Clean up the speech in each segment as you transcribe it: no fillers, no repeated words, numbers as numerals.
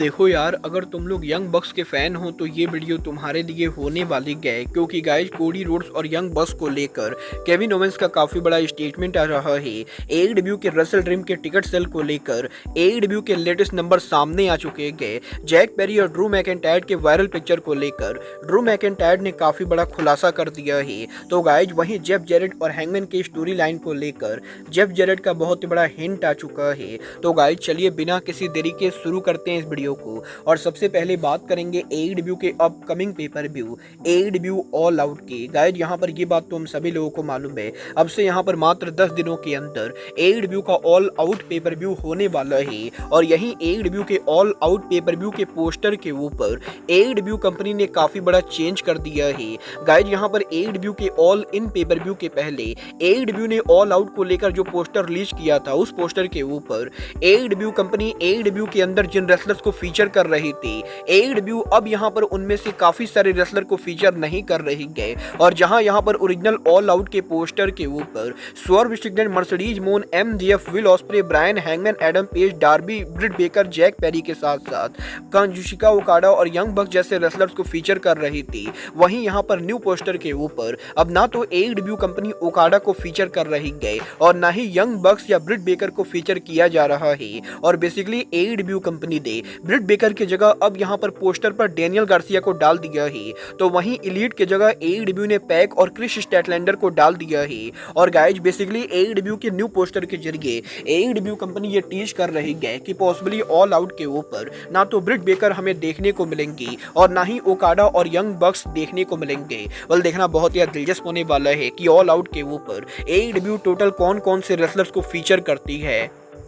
देखो यार, अगर तुम लोग यंग बक्स के फैन हो तो ये वीडियो तुम्हारे लिए होने वाली है, क्योंकि गाइस कोडी रोड्स और यंग बक्स को लेकर केविन ओवेंस का काफी बड़ा स्टेटमेंट आ रहा है। एडब्ल्यू के रसल ड्रीम के टिकट सेल को लेकर एडब्ल्यू के लेटेस्ट नंबर सामने आ चुके हैं। जैक पेरी और ड्रू मैकिंटायर के वायरल पिक्चर को लेकर ड्रू मैकिंटायर ने काफी बड़ा खुलासा कर दिया है। तो गाइस वहीं जेफ जैरेट और हैंगमैन की स्टोरी लाइन को लेकर जेफ जैरेट का बहुत बड़ा हिंट आ चुका है। तो गाइस चलिए बिना किसी देरी के शुरू करते हैं इस वीडियो को। और सबसे पहले बात करेंगे एडब्ल्यू के upcoming pay per view AEW All Out की। गाइस यहाँ पर ये बात तो हम सभी लोगों को मालूम है, अब से यहाँ पर मात्र 10 दिनों के अंदर एडब्ल्यू का ऑल आउट पेपर व्यू होने वाला है। और यहीं एडब्ल्यू के ऑल आउट पेपर व्यू के पोस्टर के ऊपर एडब्ल्यू कंपनी ने काफी बड़ा चेंज कर दिया है। गाइस यहाँ पर एडब्ल्यू के ऑल इन पेपर व्यू के पहले एडब्ल्यू ने ऑल आउट को लेकर जो पोस्टर रिलीज किया था, उस पोस्टर के ऊपर एडब्ल्यू कंपनी एडब्ल्यू के अंदर जिन रेसलर्स को फीचर कर रही थी, एडब्ल्यू अब यहाँ पर उनमें से काफी सारे रेसलर को फीचर नहीं कर रही है। और जहां यहाँ पर ओरिजिनल ऑल आउट के पोस्टर के ऊपर Swerve Strickland, Mercedes Mone, MJF, Will Ospreay, Bryan Hangman, Adam Page, Darby, Britt Baker, Jack Perry के साथ साथ काजुशिका ओकाडा और यंग बक्स जैसे रेसलर्स को फीचर कर रही थी, वहीं यहाँ पर न्यू पोस्टर के ऊपर अब ना तो एडब्ल्यू कंपनी ओकाडा को फीचर कर रही है और ना ही यंग बक्स या ब्रिट बेकर को फीचर किया जा रहा है। और बेसिकली एडब्ल्यू कंपनी ने ब्रिट बेकर की जगह अब यहाँ पर पोस्टर पर डेनियल गार्सिया को डाल दिया है। तो वहीं एलीट की जगह एडब्ल्यू ने पैक और क्रिस स्टैटलैंडर को डाल दिया है। और गाइज बेसिकली एडब्ल्यू के न्यू पोस्टर के जरिए एडब्ल्यू कंपनी ये टीज कर रही है कि पॉसिबली ऑल आउट के ऊपर ना तो ब्रिट बेकर हमें देखने को मिलेंगी और ना ही ओकाडा और यंग बक्स देखने को मिलेंगे। बल देखना बहुत ही दिलचस्प होने वाला है कि ऑल आउट के ऊपर एडब्ल्यू टोटल कौन कौन से रेसलर्स को फीचर करती है।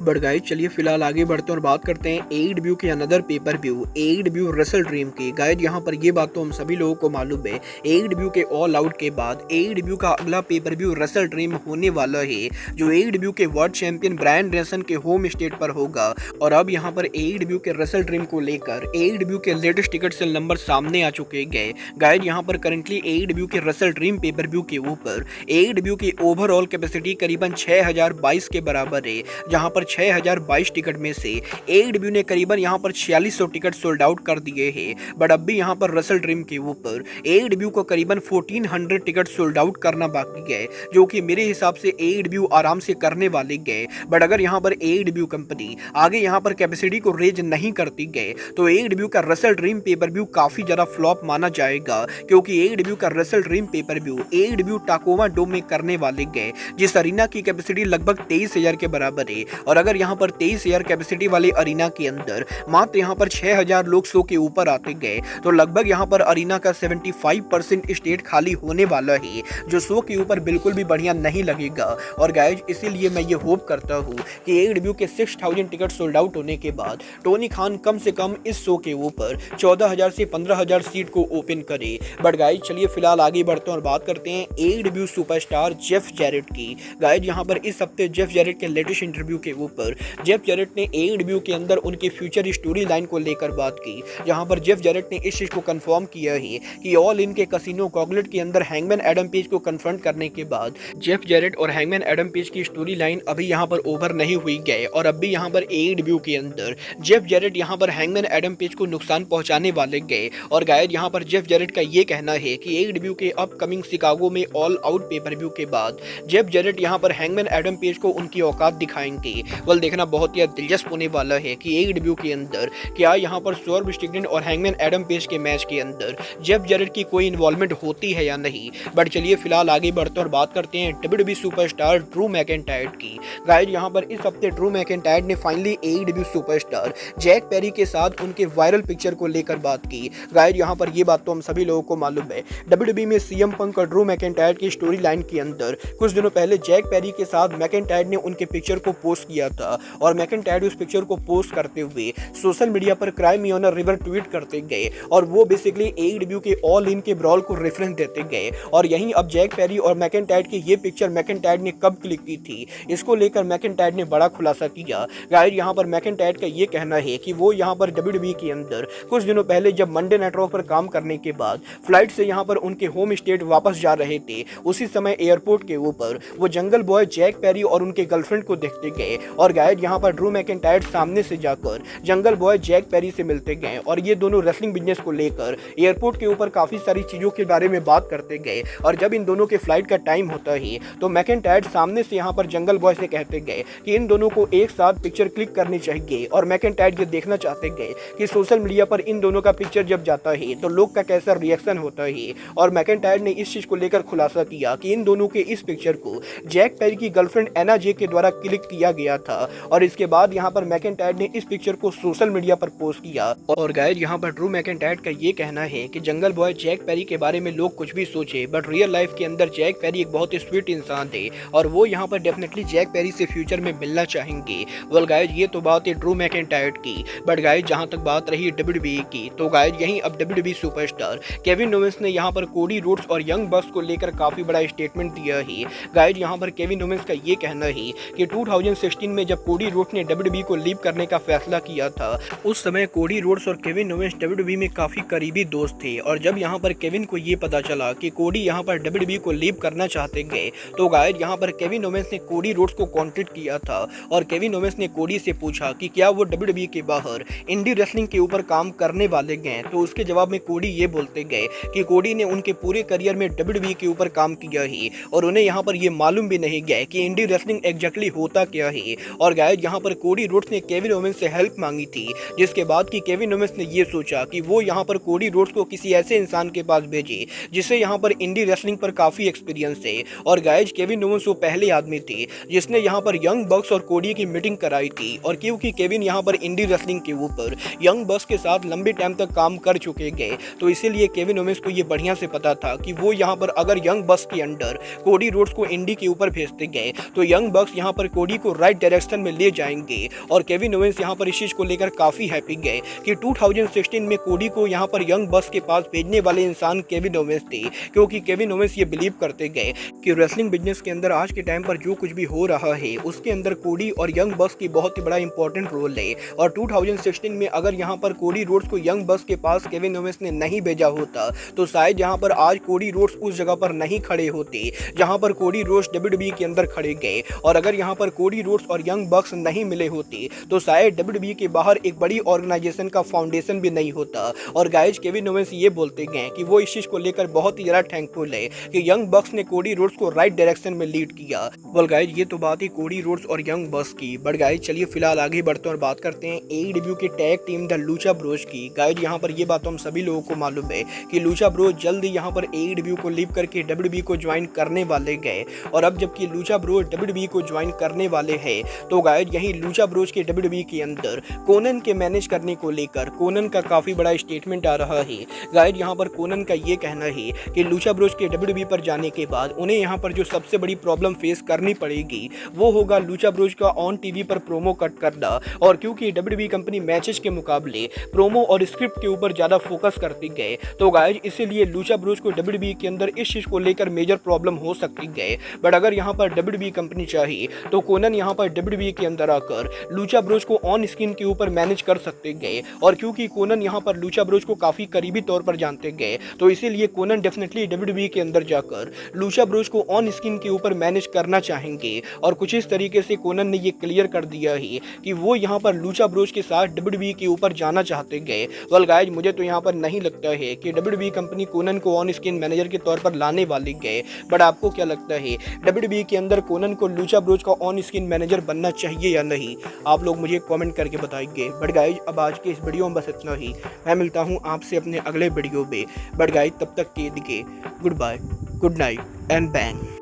बट गाइस चलिए फिलहाल आगे बढ़ते हैं और बात करते हैं एडब्ल्यू के another pay per view AEW WrestleDream की। गाइस यहाँ पर ये बात तो हम सभी लोगों को मालूम है, एडब्ल्यू के ऑल आउट के बाद एडब्ल्यू का अगला पेपर व्यू रसल ड्रीम होने वाला है, जो एडब्ल्यू के वर्ल्ड चैंपियन ब्रायन डेनियल्सन के होम स्टेट पर होगा। और अब यहाँ पर एडब्ल्यू के रसल ड्रीम को लेकर एडब्ल्यू के लेटेस्ट टिकट सेल नंबर सामने आ चुके हैं। गाइस यहाँ पर करंटली एडब्ल्यू के रसल ड्रीम पेपर व्यू के ऊपर एडब्ल्यू की ओवरऑल कैपेसिटी करीबन 6022 के बराबर है, जहाँ पर 6022 टिकट में से एडब्ल्यू ने करीबन यहाँ पर 4600 टिकट सोल्ड आउट कर दिए हैं। बट अब भी यहाँ पर रसल ड्रीम के ऊपर एडब्ल्यू को करीबन 1400 टिकट सोल्ड आउट करना बाकी है, जो कि मेरे हिसाब से एडब्ल्यू आराम से करने वाले गए। बट अगर यहाँ पर एडब्ल्यू कंपनी आगे यहाँ पर कैपेसिटी को रेज नहीं करती गए तो एडब्ल्यू का रसल ड्रीम पेपर व्यू काफी ज्यादा फ्लॉप माना जाएगा, क्योंकि एडब्ल्यू का रसल ड्रीम पेपर व्यू एडब्ल्यू टाकोमा डोम में करने वाले गए, जिस अरीना की कैपेसिटी लगभग 23,000 के बराबर है। और अगर यहाँ पर 23,000 कैपेसिटी वाले अरीना के अंदर मात्र यहाँ पर 6,000 लोग शो के ऊपर आते गए तो लगभग यहाँ पर अरीना का 75% स्टेट खाली होने वाला है, जो शो के ऊपर बिल्कुल भी बढ़िया नहीं लगेगा। और गाइज इसीलिए मैं ये होप करता हूँ कि एडब्ल्यू के 6,000 टिकट सोल्ड आउट होने के बाद टोनी खान कम से कम इस शो के ऊपर 14,000 से 15,000 सीट को ओपन करे। बट गाइज चलिए फिलहाल आगे बढ़ते हैं और बात करते हैं एडब्ल्यू सुपरस्टार जेफ जैरेट की। गाइज यहाँ पर इस हफ्ते जेफ जैरेट के लेटेस्ट इंटरव्यू के ऊपर जेफ जैरेट ने एडब्ल्यू के अंदर उनके फ्यूचर स्टोरी लाइन को लेकर बात की, जहां पर जेफ जैरेट ने इस चीज को कंफर्म किया है कि ऑल इन के कसिनो गॉगलेट के अंदर हैंगमैन एडम पेज को कन्फ्रंट करने के बाद जेफ जैरेट और हैंगमैन एडम पेज की स्टोरी लाइन अभी यहां पर ओवर नहीं हुई गए और अब भी यहां पर एडब्ल्यू के अंदर जेफ जैरेट यहां पर हैंगमैन एडम पेज को नुकसान पहुंचाने वाले गए। और गाइस यहां पर जेफ जैरेट का ये कहना है कि एडब्ल्यू के अपकमिंग शिकागो में ऑल आउट पेपर व्यू के बाद जेफ जैरेट यहां पर हैंगमैन एडम पेज को उनकी औकात दिखाएंगे। वल देखना बहुत ही दिलचस्प होने वाला है कि एडब्ल्यू के अंदर क्या यहाँ पर स्वर्व स्ट्रिकलैंड और हैंगमैन एडम पेज के मैच के अंदर जेफ जैरेट की कोई इन्वॉल्वमेंट होती है या नहीं। बट चलिए फिलहाल आगे बढ़ते और बात करते हैं डब्ल्यूडब्ल्यूई सुपरस्टार ड्रू मैकिंटायर की। गाइस यहाँ पर इस हफ्ते ड्रू मैकिंटायर ने फाइनली एडब्ल्यू सुपरस्टार जैक पेरी के साथ उनके वायरल पिक्चर को लेकर बात की। गाइस यहाँ पर ये बात तो हम सभी लोगों को मालूम है, डब्ल्यूडब्ल्यूई में सीएम पंक और ड्रू मैकिंटायर की स्टोरी लाइन के अंदर कुछ दिनों पहले जैक पेरी के साथ मैकिंटायर ने उनके पिक्चर को पोस्ट किया था और मैकिंटायर उस पिक्चर को पोस्ट करते हुए सोशल मीडिया पर क्राइम ऑनर रिवर ट्वीट करते गए और वो बेसिकली एडब्ल्यू के ऑल इन के ब्रॉल को रेफरेंस देते गए। और यहीं अब जैक पेरी और मैकिंटायर की ये पिक्चर मैकिंटायर ने कब क्लिक की थी, इसको लेकर मैकिंटायर ने बड़ा खुलासा किया। गाइस यहाँ पर मैकिंटायर का ये कहना है कि वो यहाँ पर डब्ल्यूडब्ल्यूई के अंदर कुछ दिनों पहले जब मंडे नाइट रॉ पर काम करने के बाद फ्लाइट से यहाँ पर उनके होम स्टेट वापस जा रहे थे, उसी समय एयरपोर्ट के ऊपर वो जंगल बॉय जैक पेरी और उनके गर्लफ्रेंड को देखते गए और गाइज यहाँ पर ड्रू मैकिंटायर सामने से जाकर जंगल बॉय जैक पेरी से मिलते गए और ये दोनों रेसलिंग बिजनेस को लेकर एयरपोर्ट के ऊपर काफी सारी चीजों के बारे में बात करते गए। और जब इन दोनों के फ्लाइट का टाइम होता ही तो मैकिंटायर सामने से यहाँ पर जंगल बॉय से कहते गए कि इन दोनों को एक साथ पिक्चर क्लिक करनी चाहिए। और मैकिंटायर ये देखना चाहते गए कि सोशल मीडिया पर इन दोनों का पिक्चर जब जाता है तो लोग का कैसा रिएक्शन होता है। और मैकिंटायर ने इस चीज को लेकर खुलासा किया कि इन दोनों के इस पिक्चर को जैक पेरी की गर्लफ्रेंड एना जे के द्वारा क्लिक किया गया था। और इसके बाद यहाँ पर मैकिंटायर ने इस पिक्चर को सोशल मीडिया पर पोस्ट किया। और गाइस यहाँ पर ड्रू मैकिंटायर का ये कहना है कि जंगल बॉय जैक पेरी के बारे में लोग कुछ भी सोचे बट रियल लाइफ के अंदर जैक पेरी एक बहुत ही स्वीट इंसान थे और वो यहाँ पर डेफिनेटली जैक पेरी से फ्यूचर में मिलना चाहेंगे। वेल गाइस ये तो बात है ड्रू मैकिंटायर की, बट गाइस जहाँ तक बात रही WWE की तो गाइस यहीं अब WWE सुपरस्टार केविन ओवेंस ने यहाँ पर कोडी रोड्स और यंग बक्स को लेकर काफी बड़ा स्टेटमेंट दिया है। गाइस यहाँ पर केविन ओवेंस का ये कहना है कि 2016 में जब कोडी रोड्स ने WWE को लीव करने का फैसला किया था उस समय कोडी रोड्स और केविन ओवेंस WWE में काफी करीबी दोस्त थे। और जब यहाँ पर केविन को ये पता चला कि कोडी यहाँ पर WWE को लीव करना चाहते गए तो गाइस यहाँ पर केविन ओवेंस ने कोडी रोड्स को कॉन्टेक्ट किया था और केविन ओवेंस ने कोडी से पूछा कि क्या वो WWE के बाहर इंडी रेसलिंग के ऊपर काम करने वाले गए। तो उसके जवाब में कोडी ये बोलते गए कि कोडी ने उनके पूरे करियर में WWE के ऊपर काम किया ही और उन्हें यहाँ पर ये मालूम भी नहीं गया कि इंडी रेसलिंग एग्जैक्टली होता क्या है। और गाइस यहाँ पर कोडी रोड्स ने केविन ओवेंस से हेल्प मांगी थी जिसके बाद कि केविन ओवेंस ने ये सोचा कि वो यहाँ पर कोडी रोड्स को किसी ऐसे इंसान के पास भेजे जिसे यहाँ पर इंडी रेसलिंग पर काफी एक्सपीरियंस है। और गाइस केविन ओवेंस वो पहले आदमी थे जिसने यहाँ पर यंग बक्स और कोडी की मीटिंग कराई थी। और क्योंकि केविन यहाँ पर इंडी रेसलिंग के ऊपर यंग बक्स के साथ लंबे टाइम तक काम कर चुके गए तो इसीलिए केविन ओवेंस को ये बढ़िया से पता था कि वो यहाँ पर अगर यंग बक्स के अंडर कोडी रोड्स को इंडी के ऊपर भेजते गए तो यंग बक्स यहाँ पर कोडी को राइट डायरेक्शन में ले जाएंगे। और केविन ओवेंस यहाँ पर इस चीज को लेकर काफी हैप्पी गए कि 2016 में कोडी को यहाँ पर यंग बक्स के पास भेजने वाले इंसान केविन ओवेंस थे क्योंकि केविन ओवेंस ये बिलीव करते गए कि रेसलिंग बिजनेस के अंदर आज के टाइम पर जो कुछ भी हो रहा है उसके अंदर कोडी और यंग बक्स की बहुत ही बड़ा इंपॉर्टेंट रोल है। और 2016 में अगर यहाँ पर कोडी रोड्स को यंग बक्स के पास केविन ओवेंस ने नहीं भेजा होता तो शायद यहाँ पर आज कोडी रोड्स उस जगह पर नहीं खड़े होते जहाँ पर कोडी रोड्स WWE के अंदर खड़े गए। और अगर यहाँ पर कोडी रोड्स और यंग बक्स नहीं मिले होते तो शायद WWE के बाहर एक बड़ी ऑर्गेनाइजेशन का फाउंडेशन भी नहीं होता। और गाइस केविन ओवेंस ये बोलते गए कि वो इस चीज को लेकर बहुत ही ज्यादा थैंकफुल है कि यंग बक्स ने कोडी रोड्स को राइट डायरेक्शन में लीड किया। वेल गाइस ये तो बात है कोडी रोड्स और यंग बक्स की, बट गाइस चलिए फिलहाल आगे बढ़ते हैं और बात करते हैं AEW के tag team the Lucha Bros की। गाइस यहाँ पर ये बात हम सभी लोगों को मालूम है कि लूचा ब्रोज जल्द ही यहाँ पर AEW को लीव करके WWE को ज्वाइन करने वाले गए। और अब जबकि लूचा ब्रोज WWE को ज्वाइन करने वाले हैं तो गाइस यही लूचा ब्रोज के WWE के अंदर कोनन के मैनेज करने को लेकर कोनन का काफी बड़ा स्टेटमेंट आ रहा है। गाइस यहाँ पर कोनन का ये कहना है कि लूचा ब्रोज के WWE पर जाने के बाद उन्हें यहाँ पर जो सबसे बड़ी प्रॉब्लम फेस करनी पड़ेगी वो होगा लूचा ब्रोज का ऑन टीवी पर प्रोमो कट करना। और क्योंकि WWE कंपनी मैचेस के मुकाबले प्रोमो और स्क्रिप्ट के ऊपर ज्यादा फोकस करती गए तो गाइस इसीलिए लूचा ब्रोज को WWE के अंदर इस चीज को लेकर मेजर प्रॉब्लम हो सकती गए। बट अगर यहाँ पर WWE कंपनी चाहिए तो कोनन यहाँ पर WWE के अंदर आकर लूचा ब्रोज को ऑन स्क्रीन के ऊपर मैनेज कर सकते गए। और क्योंकि कोनन यहाँ पर लूचा ब्रोज को काफी करीबी तौर पर जानते गए तो इसीलिए कोनन डेफिनेटली WWE के अंदर जाकर लूचा ब्रोज को ऑन स्क्रीन के ऊपर मैनेज करना चाहेंगे। और कुछ इस तरीके से कोनन ने ये क्लियर कर दिया है कि वो यहाँ पर लूचा ब्रोज के साथ WWE के ऊपर जाना चाहते गए। वेल गाइस मुझे तो यहाँ पर नहीं लगता है कि WWE कंपनी कोनन को ऑन स्क्रीन मैनेजर के तौर पर लाने वाली गए। बट आपको क्या लगता है WWE के अंदर कोनन को लूचा ब्रोज का ऑन स्क्रीन मैनेजर बनना चाहिए या नहीं? आप लोग मुझे कमेंट करके बताएंगे। बट गाइस अब आज के इस वीडियो में बस इतना ही। मैं मिलता हूँ आपसे अपने अगले वीडियो में। बट गाइस तब तक के लिए goodbye, good night and bang.